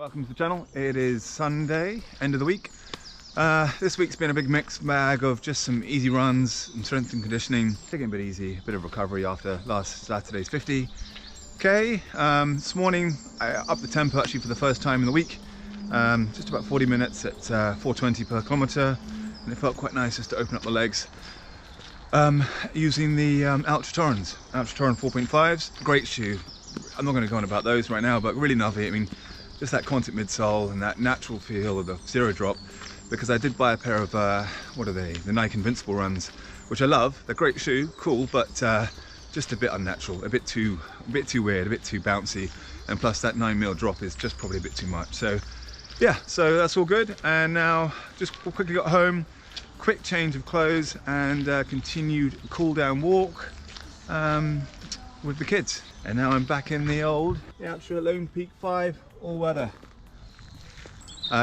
Welcome to the channel. It is Sunday, end of the week. This week's been a big mixed bag of just some easy runs, some strength and conditioning, taking it a bit easy, a bit of recovery after last Saturday's 50k. This morning I upped the tempo actually for the first time in the week, just about 40 minutes at 420 per kilometre, and it felt quite nice just to open up the legs using the Altra 4.5s. Great shoe. I'm not going to go on about those right now, but really lovely. I mean, just that contact midsole and that natural feel of the zero drop, because I did buy a pair of what are they, the Nike Invincible runs, which I love. They're great shoe, cool, but just a bit unnatural, a bit too weird, a bit too bouncy, and plus that 9mm drop is just probably a bit too much. So yeah, so that's all good. And now just quickly got home, quick change of clothes, and continued cool down walk with the kids. And now I'm back in the old Altra Lone Peak 5 all weather.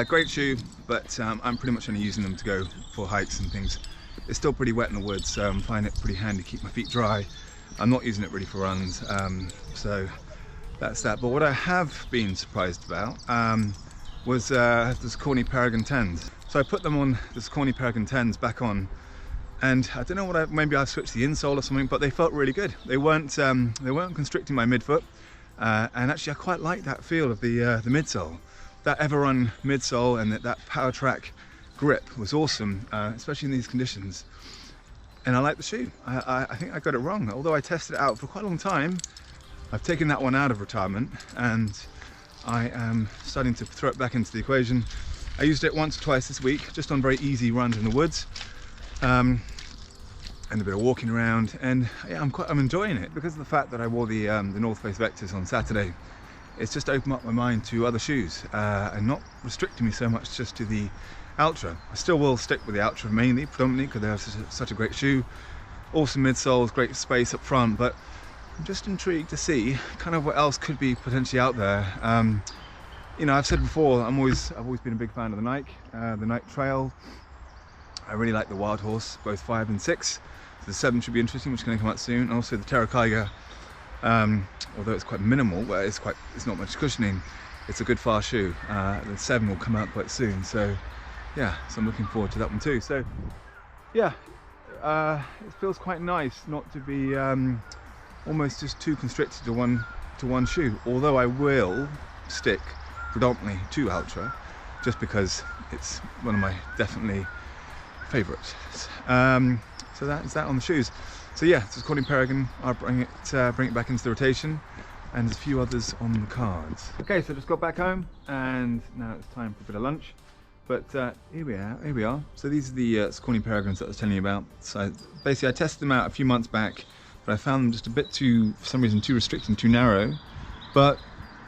Great shoe, but I'm pretty much only using them to go for hikes and things. It's still pretty wet in the woods, so I'm finding it pretty handy to keep my feet dry. I'm not using it really for runs, so that's that. But what I have been surprised about was the Saucony Peregrine 10s. So I put them on the Saucony Peregrine 10s back on, and I don't know what maybe I switched the insole or something, but they felt really good. They weren't constricting my midfoot, and actually I quite like that feel of the midsole. That Everrun midsole and that power track grip was awesome, especially in these conditions. And I like the shoe. I think I got it wrong. Although I tested it out for quite a long time, I've taken that one out of retirement, and I am starting to throw it back into the equation. I used it once or twice this week, just on very easy runs in the woods, and a bit of walking around, and yeah, I'm enjoying it because of the fact that I wore the North Face Vectors on Saturday. It's just opened up my mind to other shoes and not restricting me so much just to the Altra. I still will stick with the Altra predominantly, because they're such a great shoe. Awesome midsoles, great space up front, but I'm just intrigued to see kind of what else could be potentially out there. You know, I've said before, I've always been a big fan of the Nike Trail. I really like the Wild Horse, both 5 and 6. So the 7 should be interesting, which is going to come out soon. And also the Terra Kaiga, although it's quite minimal, but it's not much cushioning. It's a good fast shoe. The 7 will come out quite soon. So yeah, so I'm looking forward to that one too. So yeah, it feels quite nice not to be almost just too constricted to one shoe. Although I will stick predominantly to Altra, just because it's one of my definitely favourites. So that's that on the shoes. So yeah, this is Saucony Peregrine. I'll bring it back into the rotation, and there's a few others on the cards. Okay, so just got back home, and now it's time for a bit of lunch. But here we are. So these are the Saucony Peregrines that I was telling you about. So basically I tested them out a few months back, but I found them just a bit too, for some reason, too restricting, too narrow. But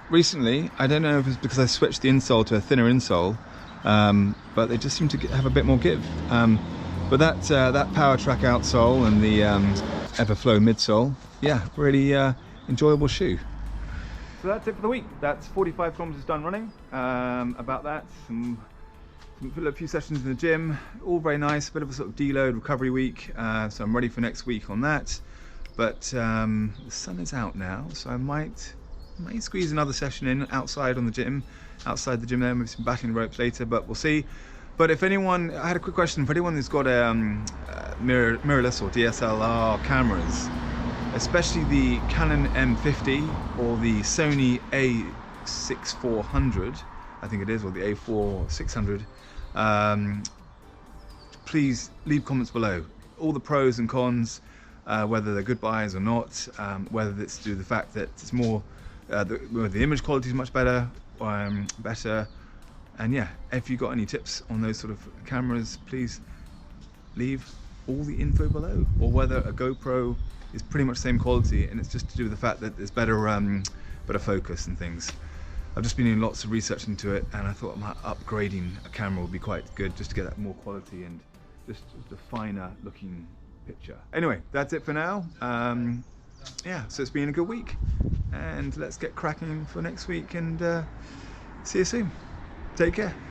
recently, I don't know if it's because I switched the insole to a thinner insole, but they just seem to have a bit more give. But that power track outsole and the Everflow midsole, yeah, really enjoyable shoe. So that's it for the week. That's 45 kilometers done running. About that, a few sessions in the gym, all very nice. A bit of a sort of deload recovery week, so I'm ready for next week on that. But the sun is out now, so I might squeeze another session in outside the gym there, maybe some backing ropes later, but we'll see. But if anyone, I had a quick question for anyone who's got mirrorless or DSLR cameras, especially the Canon M50 or the Sony A6400, I think it is, or the A4600, please leave comments below. All the pros and cons, whether they're good buys or not, whether it's due to the fact that it's more, whether the image quality is much better, and yeah, if you got any tips on those sort of cameras, please leave all the info below, or whether a GoPro is pretty much the same quality and it's just to do with the fact that there's better focus and things. I've just been doing lots of research into it, and I thought upgrading a camera would be quite good, just to get that more quality and just a finer looking picture. Anyway, that's it for now. Yeah, so it's been a good week, and let's get cracking for next week, and see you soon. Take care.